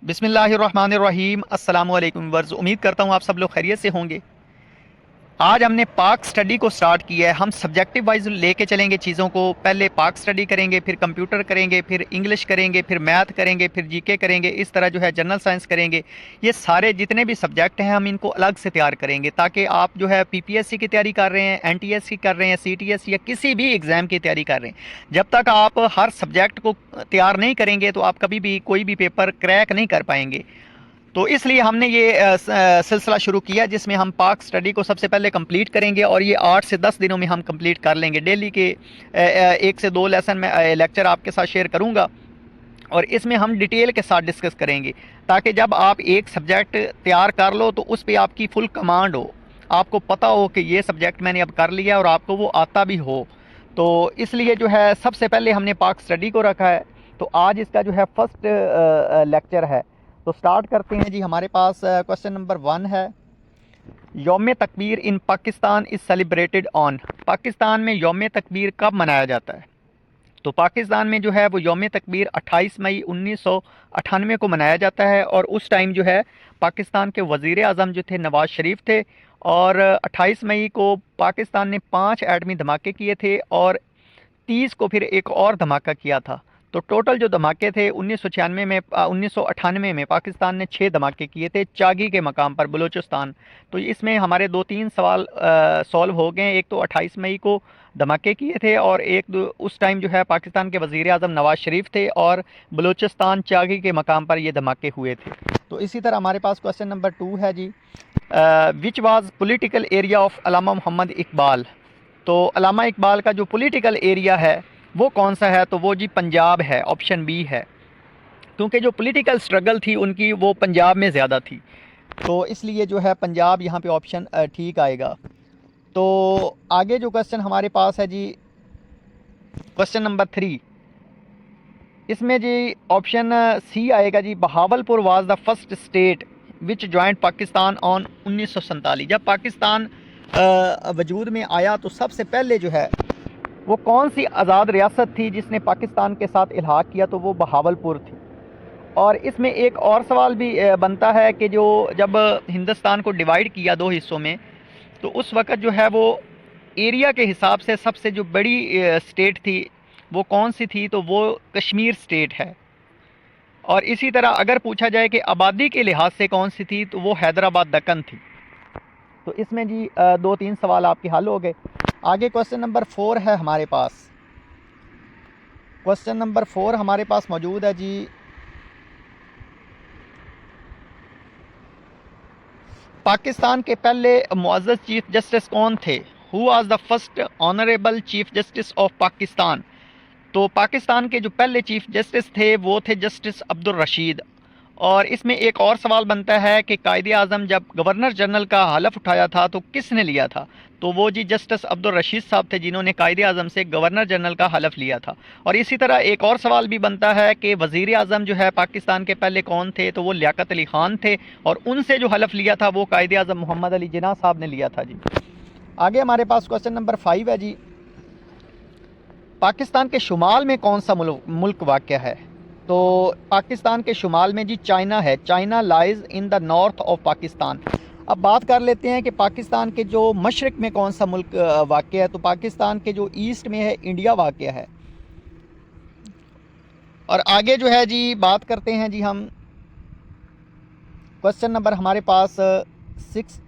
बिस्मिल्लाहिर्रहमानिर्रहीम। अस्सलाम वालेकुम वर्ज़। उम्मीद करता हूँ आप सब लोग खैरियत से होंगे। आज हमने पाक स्टडी को स्टार्ट किया है। हम सब्जेक्टिव वाइज लेके चलेंगे चीज़ों को। पहले पाक स्टडी करेंगे, फिर कंप्यूटर करेंगे, फिर इंग्लिश करेंगे, फिर मैथ करेंगे, फिर जीके करेंगे। इस तरह जो है जनरल साइंस करेंगे। ये सारे जितने भी सब्जेक्ट हैं हम इनको अलग से तैयार करेंगे, ताकि आप जो है पीपीएससी की तैयारी कर रहे हैं, एनटीएस की कर रहे हैं, सीटीएस या किसी भी एग्ज़ाम की तैयारी कर रहे हैं, जब तक आप हर सब्जेक्ट को तैयार नहीं करेंगे तो आप कभी भी कोई भी पेपर क्रैक नहीं कर पाएंगे। तो इसलिए हमने ये सिलसिला शुरू किया, जिसमें हम पाक स्टडी को सबसे पहले कंप्लीट करेंगे और ये 8 से 10 दिनों में हम कंप्लीट कर लेंगे। डेली के 1 से 2 लेसन में लेक्चर आपके साथ शेयर करूंगा और इसमें हम डिटेल के साथ डिस्कस करेंगे, ताकि जब आप एक सब्जेक्ट तैयार कर लो तो उस पर आपकी फुल कमांड हो, आपको पता हो कि ये सब्जेक्ट मैंने अब कर लिया और आपको वो आता भी हो। तो इसलिए जो है सबसे पहले हमने पाक स्टडी को रखा है। तो आज इसका जो है फर्स्ट लेक्चर है। तो स्टार्ट करते हैं जी। हमारे पास क्वेश्चन नंबर 1 है, Youm Takbir in Pakistan is celebrated on. Pakistan में यौम तकबीर कब मनाया जाता है? तो पाकिस्तान में जो है वो यौम तकबीर 28 मई 1998 को मनाया जाता है। और उस टाइम जो है पाकिस्तान के वज़ीर आज़म जो थे नवाज़ शरीफ थे, और 28 मई को पाकिस्तान ने 5 एटमी धमाके किए थे और 30 को फिर एक और धमाका किया था। तो टोटल जो धमाके थे 1998 में पाकिस्तान ने 6 धमाके किए थे चागी के मकाम पर, बलूचिस्तान। तो इसमें हमारे 2-3 सवाल सॉल्व हो गए। एक तो 28 मई को धमाके किए थे और उस टाइम जो है पाकिस्तान के वज़ीर आज़म नवाज़ शरीफ थे और बलूचिस्तान चागी के मकाम पर ये धमाके हुए थे। तो इसी तरह हमारे पास क्वेश्चन नंबर 2 है जी, which was political area of Allama Mohammad Iqbal. तो अल्लामा इकबाल का जो पॉलिटिकल एरिया है वो कौन सा है? तो वो जी पंजाब है, ऑप्शन बी है, क्योंकि जो पॉलिटिकल स्ट्रगल थी उनकी वो पंजाब में ज़्यादा थी। तो इसलिए जो है पंजाब यहाँ पे ऑप्शन ठीक आएगा। तो आगे जो क्वेश्चन हमारे पास है जी, क्वेश्चन नंबर 3, इसमें जी ऑप्शन सी आएगा जी, Bahawalpur was the first state which joint Pakistan on 1947। जब पाकिस्तान वजूद में आया तो सबसे पहले जो है वो कौन सी आज़ाद रियासत थी जिसने पाकिस्तान के साथ इल्हाक किया? तो वो बहावलपुर थी। और इसमें एक और सवाल भी बनता है कि जो जब हिंदुस्तान को डिवाइड किया 2 हिस्सों में, तो उस वक़्त जो है वो एरिया के हिसाब से सबसे जो बड़ी स्टेट थी वो कौन सी थी? तो वो कश्मीर स्टेट है। और इसी तरह अगर पूछा जाए कि आबादी के लिहाज से कौन सी थी, तो वो हैदराबाद दक्कन थी। तो इसमें जी 2-3 सवाल आपके हल हो गए। आगे क्वेश्चन नंबर 4 है हमारे पास। क्वेश्चन नंबर 4 हमारे पास मौजूद है जी, पाकिस्तान के पहले मुअज़्ज़ज़ चीफ जस्टिस कौन थे? Who was the first honourable chief justice of Pakistan. तो पाकिस्तान के जो पहले चीफ जस्टिस थे वो थे जस्टिस अब्दुल रशीद। और इसमें एक और सवाल बनता है कि कायदे आज़म जब गवर्नर जनरल का हलफ उठाया था तो किसने लिया था? तो वो जी जस्टिस अब्दुल रशीद साहब थे, जिन्होंने कायदे आज़म से गवर्नर जनरल का हलफ लिया था। और इसी तरह एक और सवाल भी बनता है कि वज़ीर आज़म जो है पाकिस्तान के पहले कौन थे? तो वो लियाकत अली ख़ान थे, और उनसे जो हलफ लिया था वो कायदे आज़म मोहम्मद अली जिन्ना साहब ने लिया था जी। आगे हमारे पास क्वेश्चन नंबर 5 है जी, पाकिस्तान के शुमाल में कौन सा मुल्क वाक़ है? तो पाकिस्तान के शुमाल में जी चाइना है। China lies in the north of Pakistan. अब बात कर लेते हैं कि पाकिस्तान के जो मशरक़ में कौन सा मुल्क वाक़ है। तो पाकिस्तान के जो ईस्ट में है इंडिया वाक़ है। और आगे जो है जी बात करते हैं जी हम, क्वेश्चन नंबर हमारे पास 6,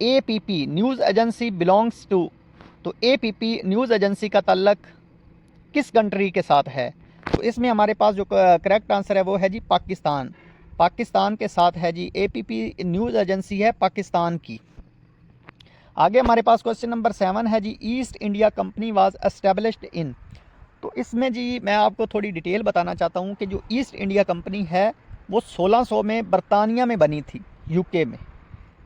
APP news agency belongs to. तो APP न्यूज़ एजेंसी का ताल्लुक किस कंट्री के साथ है? तो इसमें हमारे पास जो करेक्ट आंसर है वो है जी पाकिस्तान। पाकिस्तान के साथ है जी। APP न्यूज़ एजेंसी है पाकिस्तान की। आगे हमारे पास क्वेश्चन नंबर 7 है जी, East India company was established in. तो इसमें जी मैं आपको थोड़ी डिटेल बताना चाहता हूँ कि जो ईस्ट इंडिया कंपनी है वो 1600 में बरतानिया में बनी थी, UK में।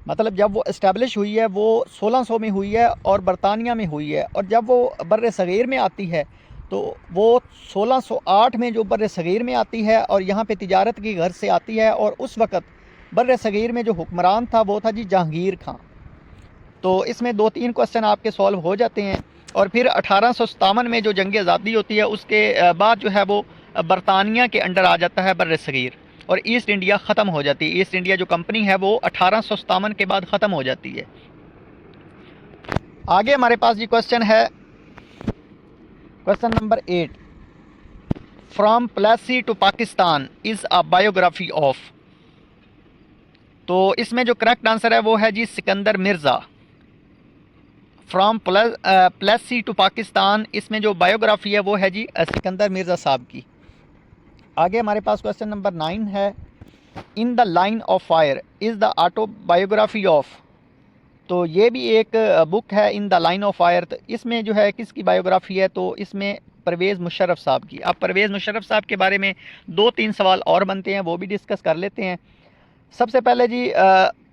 मतलब जब वो इस्टेब्लिश हुई है वो 1600 में हुई है और बरतानिया में हुई है। और जब वो बर्र सग़ीर में आती है तो वो 1608 में जो बर्र सग़ीर में आती है और यहाँ पे तिजारत की गर्ज से आती है। और उस वक़्त बर्र सग़ीर में जो हुक्मरान था वो था जी जहांगीर खां। तो इसमें 2-3 क्वेश्चन आपके सॉल्व हो जाते हैं। और फिर 1857 में जो जंग आज़ादी होती है उसके बाद जो है वो बरतानिया के अंडर आ जाता है बर्र सग़ीर। और ईस्ट इंडिया ख़त्म हो जाती है। ईस्ट इंडिया जो कंपनी है वो 1857 के बाद ख़त्म हो जाती है। आगे हमारे पास जी क्वेश्चन है, question number 8, from Plassey to Pakistan is a biography of. तो इसमें जो करेक्ट आंसर है वो है जी सिकंदर मिर्ज़ा। फ्रॉम प्लेसी टू पाकिस्तान, इसमें जो बायोग्राफी है वो है जी सिकंदर मिर्ज़ा साहब की। आगे हमारे पास क्वेश्चन नंबर 9 है, in the line of fire is the autobiography of. तो ये भी एक बुक है, in the line of fire. तो इसमें जो है किसकी बायोग्राफी है, तो इसमें परवेज़ मुशर्रफ साहब की। अब परवेज़ मुशर्रफ साहब के बारे में 2-3 सवाल और बनते हैं, वो भी डिस्कस कर लेते हैं। सबसे पहले जी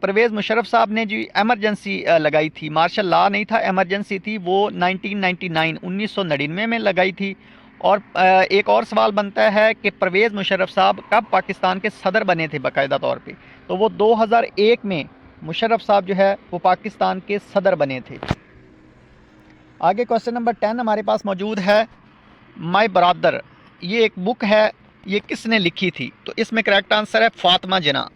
परवेज़ मुशर्रफ साहब ने जी एमरजेंसी लगाई थी, मार्शल लॉ नहीं था, एमरजेंसी थी, वो 1999 में लगाई थी। और एक और सवाल बनता है कि परवेज़ मुशर्रफ साहब कब पाकिस्तान के सदर बने थे बाकायदा तौर पे, तो वो 2001 में मुशर्रफ साहब जो है वो पाकिस्तान के सदर बने थे। आगे क्वेश्चन नंबर 10 हमारे पास मौजूद है, माय ब्रदर। ये एक बुक है, ये किसने लिखी थी, तो इसमें करेक्ट आंसर है फातिमा जिन्ना।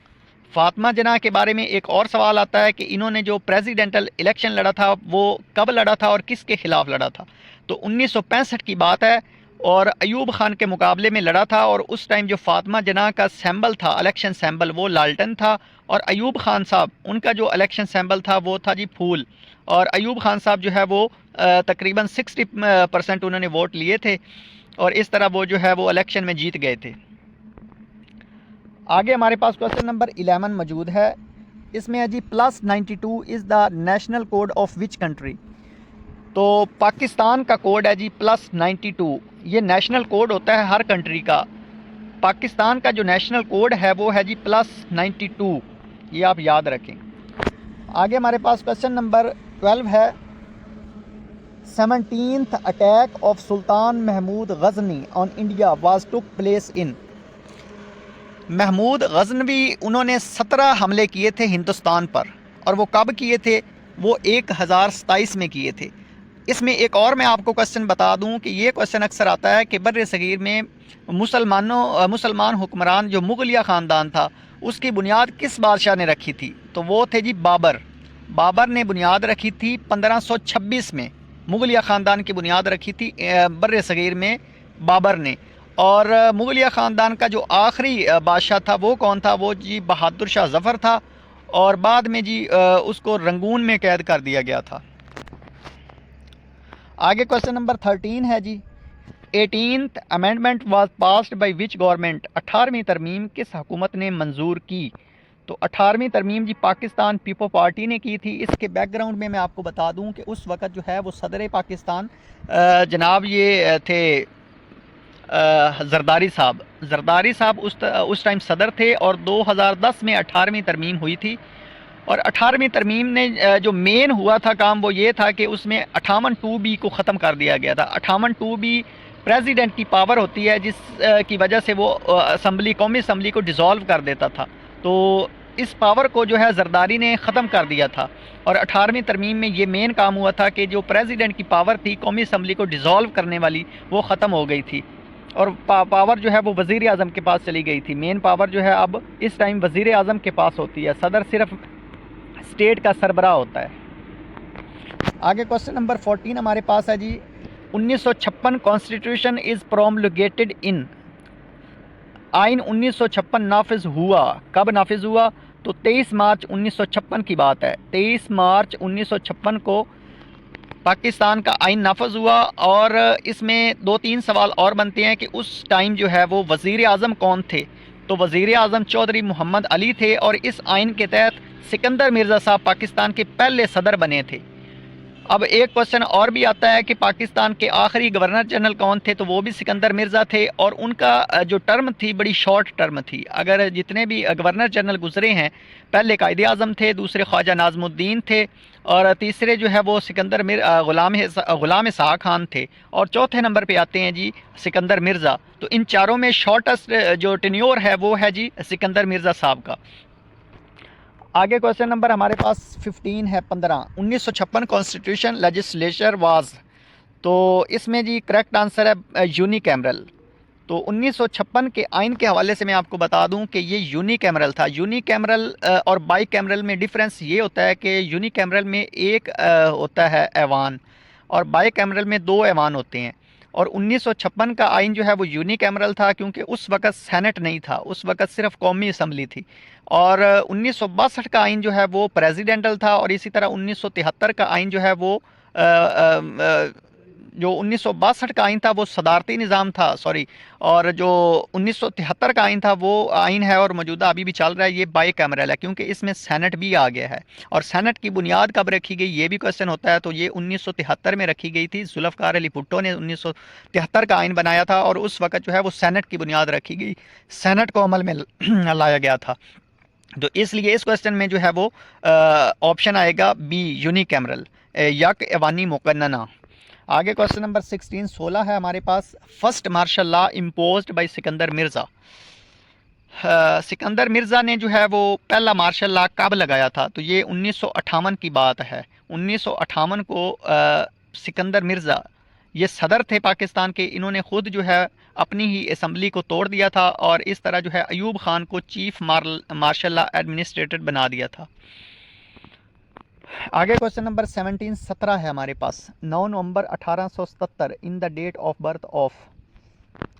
फातिमा जिन्ना के बारे में एक और सवाल आता है कि इन्होंने जो प्रेसिडेंटल इलेक्शन लड़ा था वो कब लड़ा था और किसके खिलाफ लड़ा था। तो 1965 की बात है और अयूब खान के मुकाबले में लड़ा था। और उस टाइम जो फातिमा जिन्ना का सैम्बल था, इलेक्शन सैम्बल, वो लालटन था। और अयूब खान साहब, उनका जो इलेक्शन सैम्बल था वो था जी फूल। और अयूब खान साहब जो है वो तकरीबन 60% उन्होंने वोट लिए थे और इस तरह वो जो है वो इलेक्शन में जीत गए थे। आगे हमारे पास क्वेश्चन नंबर 11 मौजूद है, इसमें है जी +92 is the national code of which country. तो पाकिस्तान का कोड है जी +92, ये नेशनल कोड होता है हर कंट्री का। पाकिस्तान का जो नेशनल कोड है वो है जी +92, ये आप याद रखें। आगे हमारे पास क्वेश्चन नंबर 12 है, 17th attack of Sultan Mahmud Ghazni on India was took place in. Mahmud Ghaznavi, उन्होंने 17 हमले किए थे हिंदुस्तान पर, और वो कब किए थे, वो 1027 में किए थे। इसमें एक और मैं आपको क्वेश्चन बता दूं कि ये क्वेश्चन अक्सर आता है कि बर्र सगीर में मुसलमान हुक्मरान जो मुगलिया ख़ानदान था उसकी बुनियाद किस बादशाह ने रखी थी, तो वो थे जी बाबर। बाबर ने बुनियाद रखी थी 1526 में, मुगलिया ख़ानदान की बुनियाद रखी थी बर्र सगीर में बाबर ने। और मुगलिया ख़ानदान का जो आखिरी बादशाह था वो कौन था, वो जी बहादुर शाह ज़फ़र था। और बाद में जी उसको रंगून में कैद कर दिया गया था। आगे क्वेश्चन नंबर 13 है जी, 18th amendment was passed by which government. 18वीं तरमीम किस हुकूमत ने मंजूर की, तो 18वीं तरमीम जी पाकिस्तान पीपल पार्टी ने की थी। इसके बैकग्राउंड में मैं आपको बता दूं कि उस वक़्त जो है वो सदर पाकिस्तान जनाब ये थे जरदारी साहब उस टाइम सदर थे। और 2010 में 18वीं तरमीम हुई थी। और 18वीं तरमीम ने जो मेन हुआ था काम, वो ये था कि उसमें 58(2)B को ख़त्म कर दिया गया था। 58(2)B प्रेसिडेंट की पावर होती है जिस की वजह से वो कौमी असम्बली को डिज़ोल्व कर देता था। तो इस पावर को जो है जरदारी ने ख़त्म कर दिया था। और 18वीं तरमीम में ये मेन काम हुआ था कि जो प्रेसिडेंट की पावर थी कौमी असम्बली को डिज़ोल्व करने वाली, वो ख़त्म हो गई थी। और पावर जो है वो वज़ीर आज़म के पास चली गई थी। मेन पावर जो है अब इस टाइम वज़ीर आज़म के पास होती है, सदर सिर्फ स्टेट का सरबराह होता है। आगे क्वेश्चन नंबर 14 हमारे पास है जी, 1956 कॉन्स्टिट्यूशन इज़ प्रोमलगेटेड इन। आइन 1956 नाफिज हुआ, कब नाफिज हुआ, तो 23 मार्च 1956 की बात है। 23 मार्च 1956 को पाकिस्तान का आइन नाफज हुआ। और इसमें 2-3 सवाल और बनते हैं कि उस टाइम जो है वो वज़ीर आज़म कौन थे, तो वज़ीर आज़म चौधरी मोहम्मद अली थे। और इस आइन के तहत सिकंदर मिर्ज़ा साहब पाकिस्तान के पहले सदर बने थे। अब एक क्वेश्चन और भी आता है कि पाकिस्तान के आखिरी गवर्नर जनरल कौन थे, तो वो भी सिकंदर मिर्ज़ा थे। और उनका जो टर्म थी बड़ी शॉर्ट टर्म थी। अगर जितने भी गवर्नर जनरल गुजरे हैं, पहले कायदे आज़म थे, दूसरे ख्वाजा नाज़मुद्दीन थे, और तीसरे जो है वो ग़ुलाम शाह खान थे, और चौथे नंबर पे आते हैं जी सिकंदर मिर्ज़ा। तो इन चारों में शॉर्टेस्ट जो टेन्योर है वो है जी सिकंदर मिर्ज़ा साहब का। आगे क्वेश्चन नंबर हमारे पास 15 है, 15, 1956 कॉन्स्टिट्यूशन लेजिस्लेचर वाज। तो इसमें जी करेक्ट आंसर है यूनिकैमरल। तो 1956 के आइन के हवाले से मैं आपको बता दूं कि ये यूनिकैमरल था। यूनिकैमरल और बाइकैमरल में डिफरेंस ये होता है कि यूनिकैमरल में एक होता है ऐवान और बाइकैमरल में दो ऐवान होते हैं। और 1956 का आइन जो है वो यूनिकैमरल था क्योंकि उस वक़्त सेनेट नहीं था, उस वक़्त सिर्फ कौमी असम्बली थी। और 1962 का आइन जो है वो प्रेसिडेंटल था। और इसी तरह 1973 का आइन जो है वो जो 1962 का आइन था वो सदारती निज़ाम था, सॉरी। और जो 1973 का आइन था वो आइन है और मौजूदा अभी भी चल रहा है, ये बाई कैमरल है क्योंकि इसमें सेनेट भी आ गया है। और सेनेट की बुनियाद कब रखी गई ये भी क्वेश्चन होता है, तो ये 1973 में रखी गई थी। जुल्फ़िकार अली भुट्टो ने 1973 का आइन बनाया था और उस वक़्त जो है वो सेनेट की बुनियाद रखी गई, सेनेट को अमल में लाया गया था। तो इसलिए इस क्वेश्चन में जो है वो ऑप्शन आएगा बी, यूनिकैमरल, यक एवानी मुकन्नना। आगे क्वेश्चन नंबर 16 है हमारे पास। First martial law imposed by Sikandar Mirza. Sikandar Mirza ने जो है वो पहला मार्शल लॉ कब लगाया था, तो ये 1958 की बात है। 1958 को सिकंदर मिर्ज़ा ये सदर थे पाकिस्तान के, इन्होंने ख़ुद जो है अपनी ही असम्बली को तोड़ दिया था और इस तरह जो है अयूब ख़ान को चीफ मार्शल लॉ एडमिनिस्ट्रेटर बना दिया था। आगे क्वेश्चन नंबर 17 है हमारे पास। 9 November 1877 in the date of birth of.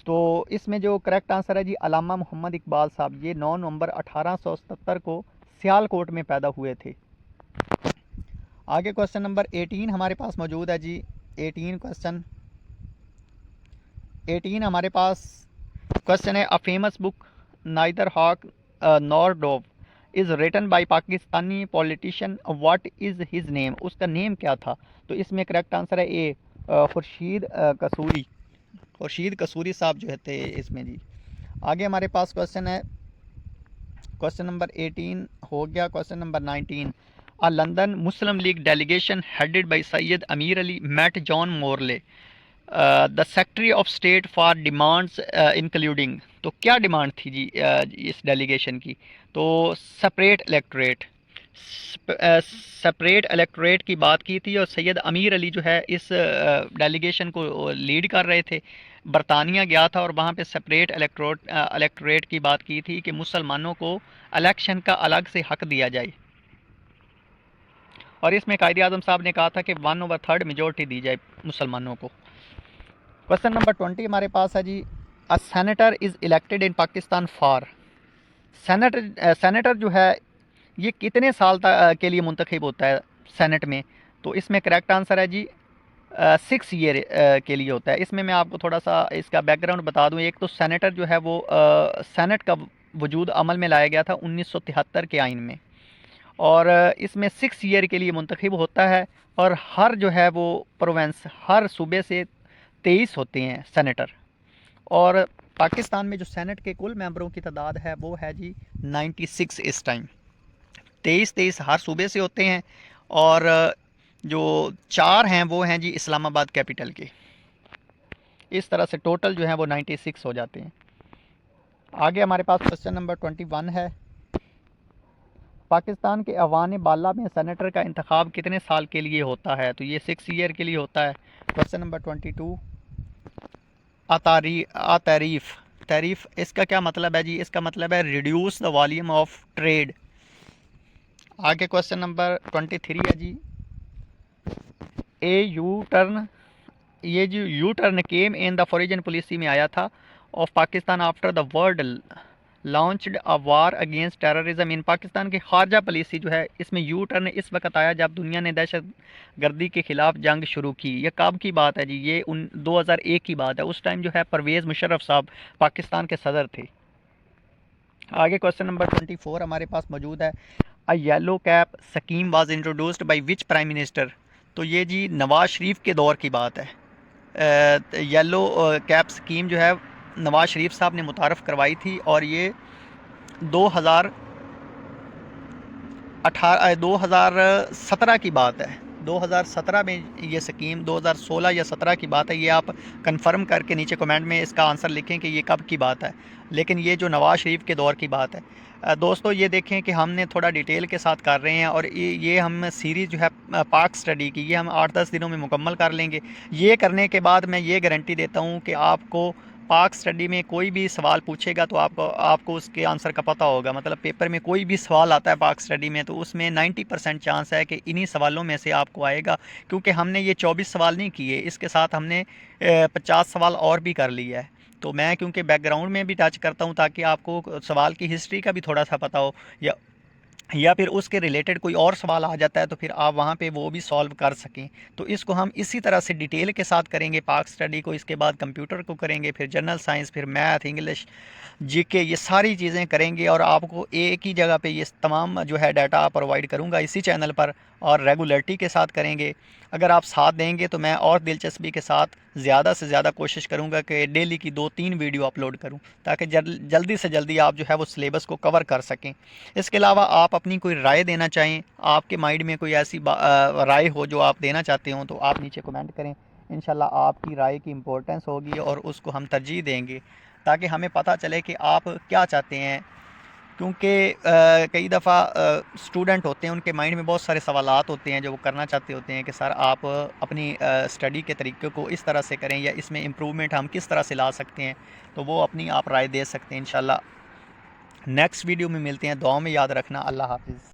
तो इसमें जो करेक्ट आंसर है जी अल्लामा मोहम्मद इकबाल साहब, ये 9 नवंबर 1877 को सियालकोट में पैदा हुए थे। आगे क्वेश्चन नंबर 18 हमारे पास मौजूद है जी। 18 हमारे पास क्वेश्चन है, a famous book neither hawk nor dove is written by Pakistani politician, what is his name. उसका नेम क्या था, तो इसमें करेक्ट आंसर है ए, खुर्शीद कसूरी। खुर्शीद कसूरी साहब जो थे इसमें जी। आगे हमारे पास क्वेश्चन है, क्वेश्चन नंबर 18 हो गया। Question number 19, a London Muslim League delegation headed by Syed Ameer Ali met John Morley the secretary of state for demands including. तो क्या डिमांड थी जी इस डेलीगेशन की, तो सेपरेट इलेक्टोरेट, सेपरेट इलेक्टोरेट की बात की थी। और सैयद अमीर अली जो है इस डेलीगेशन को लीड कर रहे थे। बरतानिया गया था और वहाँ पे सेपरेट इलेक्टोरेट की बात की थी कि मुसलमानों को इलेक्शन का अलग से हक दिया जाए। और इसमें कायदे आज़म साहब ने कहा था कि 1/3 मेजोरिटी दी जाए मुसलमानों को। क्वेश्चन नंबर 20 हमारे पास है जी, a senator is elected in Pakistan for. Senator जो है ये कितने साल के लिए मुंतखब होता है सेनेट में, तो इसमें करेक्ट आंसर है जी 6 ईयर के लिए होता है। इसमें मैं आपको थोड़ा सा इसका बैकग्राउंड बता दूं। एक तो सेनेटर जो है वो सेनेट का वजूद अमल में लाया गया था 1973 के आइन में, और इसमें 6 ईयर के लिए मुंतखब होता है। और हर जो है वो प्रोवेंस, हर सूबे से 23 होते हैं सेनेटर। और पाकिस्तान में जो सेनेट के कुल मेंबरों की तादाद है वो है जी 96 इस टाइम। 23 हर सूबे से होते हैं और जो 4 हैं वो हैं जी इस्लामाबाद कैपिटल के। इस तरह से टोटल जो है वो 96 हो जाते हैं। आगे हमारे पास क्वेश्चन नंबर 21 है, पाकिस्तान के अवान बाला में सेनेटर का इंतखाब कितने साल के लिए होता है, तो ये 6 ईयर के लिए होता है। क्वेश्चन नंबर 22, तारीफ, तारीफ इसका क्या मतलब है जी, इसका मतलब है reduce the volume of trade. आगे क्वेश्चन नंबर 23 है जी, ए यू टर्न, ये जो U turn came in the foreign policy में आया था of Pakistan after the world launched a war against terrorism in. Pakistan की खारजा पॉलिसी जो है इसमें यू टर्न इस वक्त आया जब दुनिया ने दहशत गर्दी के ख़िलाफ़ जंग शुरू की। ये कब की बात है जी, ये 2001 की बात है। उस टाइम जो है परवेज़ मुशर्रफ साहब पाकिस्तान के सदर थे। आगे क्वेश्चन नंबर 24 हमारे पास मौजूद है, a yellow cab scheme was introduced by which prime minister. तो ये जी नवाज़ शरीफ के दौर की बात है। येलो कैप स्कीम जो है नवाज़ शरीफ साहब ने मुतारफ़ करवाई थी और ये 2017 की बात है। 2017 में ये स्कीम, 2016 या 17 की बात है। ये आप कंफर्म करके नीचे कमेंट में इसका आंसर लिखें कि ये कब की बात है, लेकिन ये जो नवाज़ शरीफ के दौर की बात है। दोस्तों ये देखें कि हमने थोड़ा डिटेल के साथ कर रहे हैं और ये हम सीरीज़ जो है पाक स्टडी की, ये हम 8-10 दिनों में मुकम्मल कर लेंगे। ये करने के बाद मैं ये गारंटी देता हूँ कि आपको पाक स्टडी में कोई भी सवाल पूछेगा तो आपको उसके आंसर का पता होगा। मतलब पेपर में कोई भी सवाल आता है पाक स्टडी में तो उसमें 90% चांस है कि इन्हीं सवालों में से आपको आएगा, क्योंकि हमने ये 24 सवाल नहीं किए, इसके साथ हमने 50 सवाल और भी कर लिया है। तो मैं क्योंकि बैकग्राउंड में भी टच करता हूँ ताकि आपको सवाल की हिस्ट्री का भी थोड़ा सा पता हो, या फिर उसके रिलेटेड कोई और सवाल आ जाता है तो फिर आप वहाँ पे वो भी सॉल्व कर सकें। तो इसको हम इसी तरह से डिटेल के साथ करेंगे पाक स्टडी को, इसके बाद कंप्यूटर को करेंगे, फिर जनरल साइंस, फिर मैथ, इंग्लिश, जीके, ये सारी चीज़ें करेंगे और आपको एक ही जगह पे ये तमाम जो है डाटा प्रोवाइड करूँगा इसी चैनल पर, और रेगुलरिटी के साथ करेंगे। अगर आप साथ देंगे तो मैं और दिलचस्पी के साथ ज़्यादा से ज़्यादा कोशिश करूँगा कि डेली की 2-3 वीडियो अपलोड करूँ, ताकि जल्दी से जल्दी आप जो है वो सिलेबस को कवर कर सकें। इसके अलावा आप अपनी कोई राय देना चाहें, आपके माइंड में कोई ऐसी राय हो जो आप देना चाहते हो तो आप नीचे कमेंट करें। इंशाल्लाह आपकी राय की इम्पोर्टेंस होगी और उसको हम तरजीह देंगे, ताकि हमें पता चले कि आप क्या चाहते हैं। क्योंकि कई दफ़ा स्टूडेंट होते हैं, उनके माइंड में बहुत सारे सवालात होते हैं जो वो करना चाहते होते हैं कि सर आप अपनी स्टडी के तरीके को इस तरह से करें, या इसमें इम्प्रूवमेंट हम किस तरह से ला सकते हैं, तो वो अपनी आप राय दे सकते हैं। इंशाल्लाह नेक्स्ट वीडियो में मिलते हैं। दुआ में याद रखना। अल्लाह हाफिज़।